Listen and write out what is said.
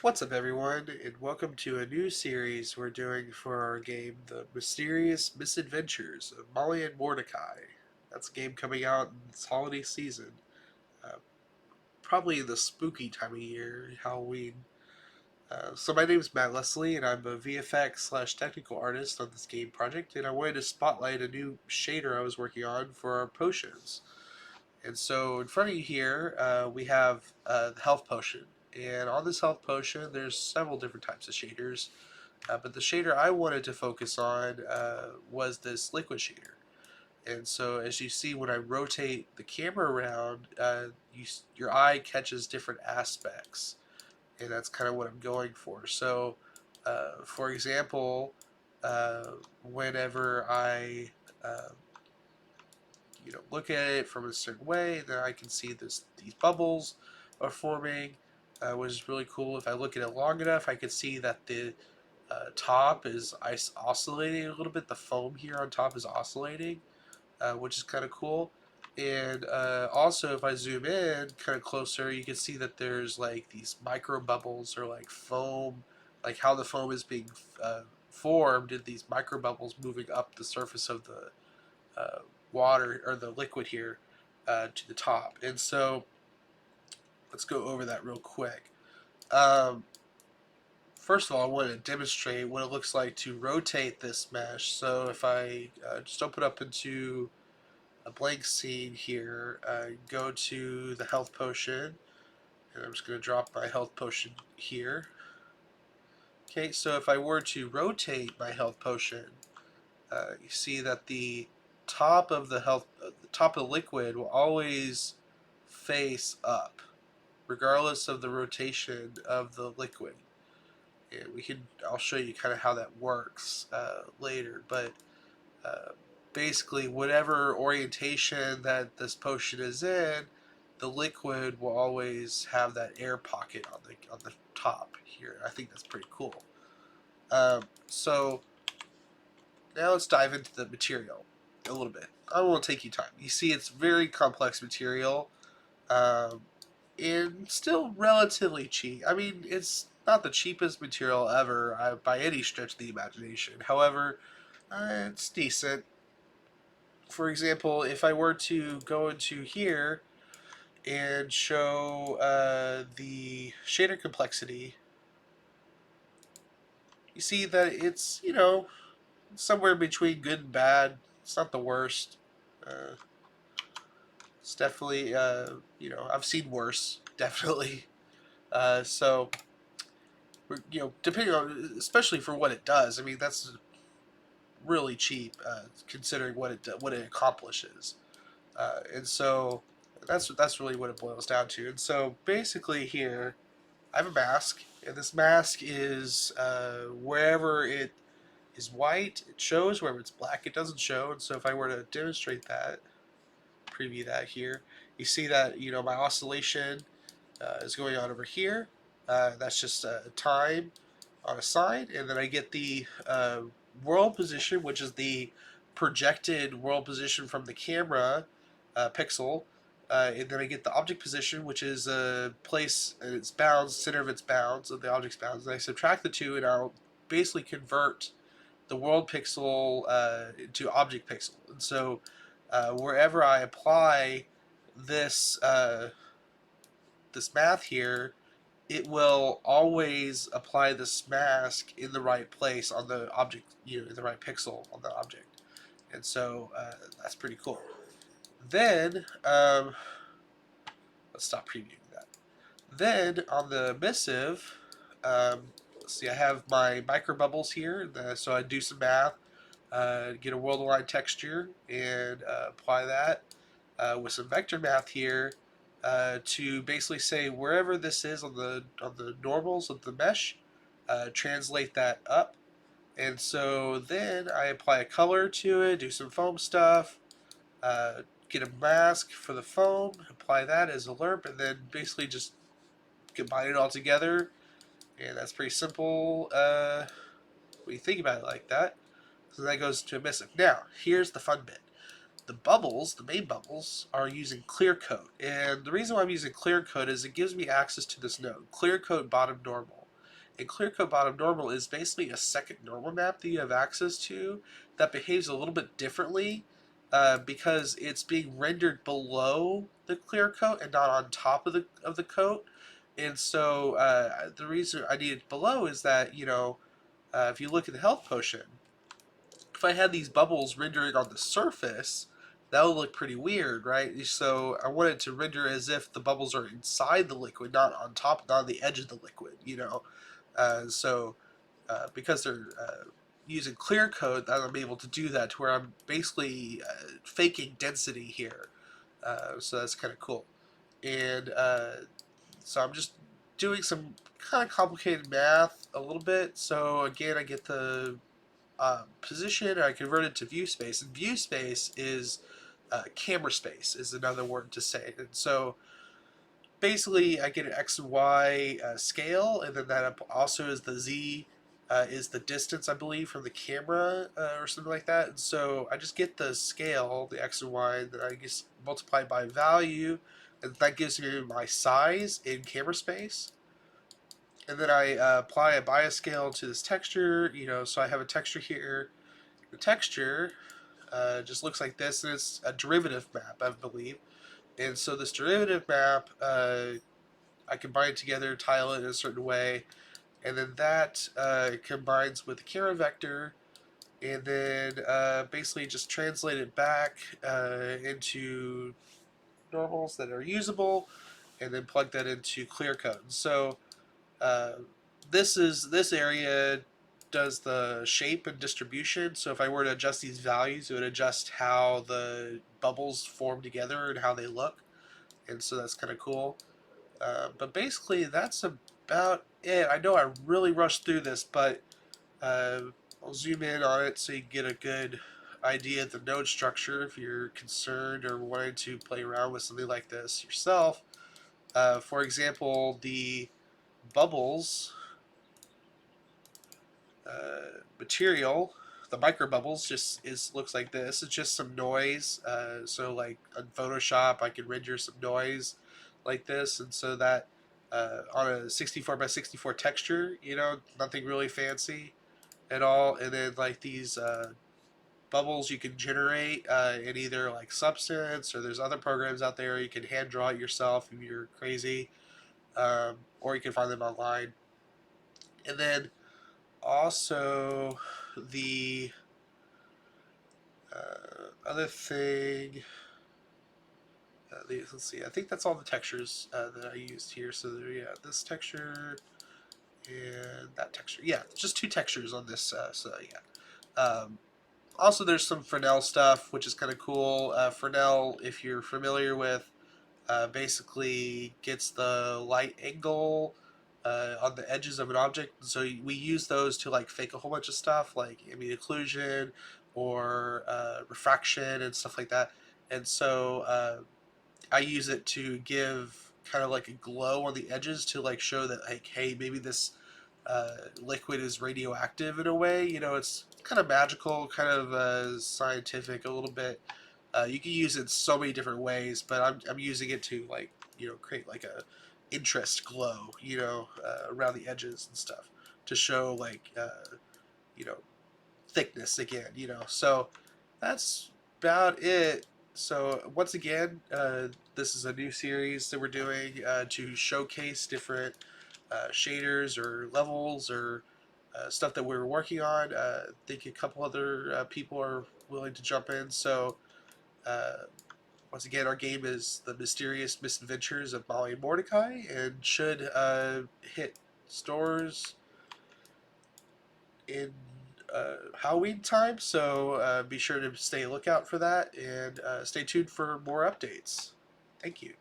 What's up, everyone, and welcome to a new series we're doing for our game, The Mysterious Misadventures of Molly and Mordecai. That's a game coming out in this holiday season, uh, probably the spooky time of year, Halloween. So my name is Matt Leslie, and I'm a VFX/slash technical artist on this game project, and I wanted to spotlight a new shader I was working on for our potions. And so in front of you here, we have the health potion. And on this health potion, there's several different types of shaders. But the shader I wanted to focus on was this liquid shader. And so as you see, when I rotate the camera around, your eye catches different aspects. And that's kind of what I'm going for. So, for example, whenever I look at it from a certain way, then I can see these bubbles are forming, which is really cool. If I look at it long enough, I can see that the top is oscillating a little bit. The foam here on top is oscillating, which is kind of cool. And also, if I zoom in kind of closer, you can see that there's like these micro bubbles or like foam, like how the foam is being formed in these micro bubbles moving up the surface of the uh, water or the liquid here to the top. And so let's go over that real quick. Um, First of all, I want to demonstrate what it looks like to rotate this mesh. So if I just open up into a blank scene here, go to the health potion, and I'm just going to drop my health potion here. Okay, so if I were to rotate my health potion, you see that the top of the liquid will always face up, regardless of the rotation of the liquid. And I'll show you kind of how that works later. But uh, basically, whatever orientation that this potion is in, the liquid will always have that air pocket on the top here. I think that's pretty cool. So now let's dive into the material a little bit. I won't take you time. You see, it's very complex material, um, and still relatively cheap. I mean, it's not the cheapest material ever by any stretch of the imagination. However, it's decent. For example, if I were to go into here and show the shader complexity, you see that it's, somewhere between good and bad. It's not the worst. Uh, it's definitely, I've seen worse, definitely. So, depending on, especially for what it does, I mean, that's really cheap considering what it accomplishes. And so that's really what it boils down to. And so basically here, I have a mask, and this mask is wherever it is white, it shows. Wherever it's black, it doesn't show. And so if I were to demonstrate that, preview that here, you see that my oscillation is going on over here. That's just time on a side, and then I get the world position, which is the projected world position from the camera pixel. And then I get the object position, which is a place and its bounds, center of its bounds, of the object's bounds. And I subtract the two, and I'll basically convert the world pixel to object pixel. And so wherever I apply this this math here, it will always apply this mask in the right place on the object, in the right pixel on the object. And so that's pretty cool. Then, let's stop previewing that. Then on the missive, see, I have my micro bubbles here. So I do some math, get a world align texture, and apply that with some vector math here to basically say wherever this is on the normals of the mesh, translate that up. And so then I apply a color to it, do some foam stuff, get a mask for the foam, apply that as a lerp, and then basically just combine it all together. And that's pretty simple when you think about it like that. So that goes to emissive. Now, here's the fun bit. The bubbles, the main bubbles, are using clear coat. And the reason why I'm using clear coat is it gives me access to this node, clear coat bottom normal. And clear coat bottom normal is basically a second normal map that you have access to that behaves a little bit differently because it's being rendered below the clear coat and not on top of the coat. And so the reason I need it below is that, if you look at the health potion, if I had these bubbles rendering on the surface, that would look pretty weird, right? So I want it to render as if the bubbles are inside the liquid, not on top, not on the edge of the liquid. Because they're using clear coat, I'm able to do that to where I'm basically faking density here. So that's kind of cool. And so I'm just doing some kind of complicated math a little bit. So again, I get the position, and I convert it to view space. And view space is camera space is another word to say. And so basically, I get an x and y scale, and then that also is the z is the distance, I believe, from the camera or something like that. And so I just get the scale, the x and y, that I just multiply by value, and that gives me my size in camera space. And then I apply a bias scale to this texture, so I have a texture here. The texture just looks like this, and it's a derivative map, I believe. And so this derivative map, I combine it together, tile it in a certain way, and then that combines with the camera vector, and then basically just translate it back into normals that are usable, and then plug that into clear code. So uh, this area does the shape and distribution. So if I were to adjust these values, it would adjust how the bubbles form together and how they look. And so that's kind of cool. But basically, that's about it. I know I really rushed through this, but I'll zoom in on it so you get a good idea of the node structure if you're concerned or wanting to play around with something like this yourself. For example, the bubbles material, the micro bubbles, just looks like this. It's just some noise. So like on Photoshop, I can render some noise like this, and so that on a 64 by 64 texture, nothing really fancy at all. And then like these bubbles you can generate in either like Substance, or there's other programs out there you can hand draw it yourself if you're crazy, or you can find them online. And then also the other thing, let's see, I think that's all the textures that I used here. So there, yeah, this texture and that texture. Yeah, just two textures on this. So yeah. Also, there's some Fresnel stuff, which is kind of cool. Fresnel, if you're familiar with, basically gets the light angle on the edges of an object. So we use those to like fake a whole bunch of stuff, like ambient occlusion or refraction and stuff like that. And so I use it to give kind of like a glow on the edges to like show that like, hey, maybe this liquid is radioactive in a way. It's kind of magical, kind of scientific a little bit. You can use it so many different ways, but I'm using it to like create like a interest glow, around the edges and stuff to show like you know thickness again. So that's about it. So once again, this is a new series that we're doing to showcase different shaders or levels or stuff that we were working on. I think a couple other people are willing to jump in. So uh, once again, our game is The Mysterious Misadventures of Molly and Mordecai, and should hit stores in Halloween time. So be sure to stay lookout for that, and stay tuned for more updates. Thank you.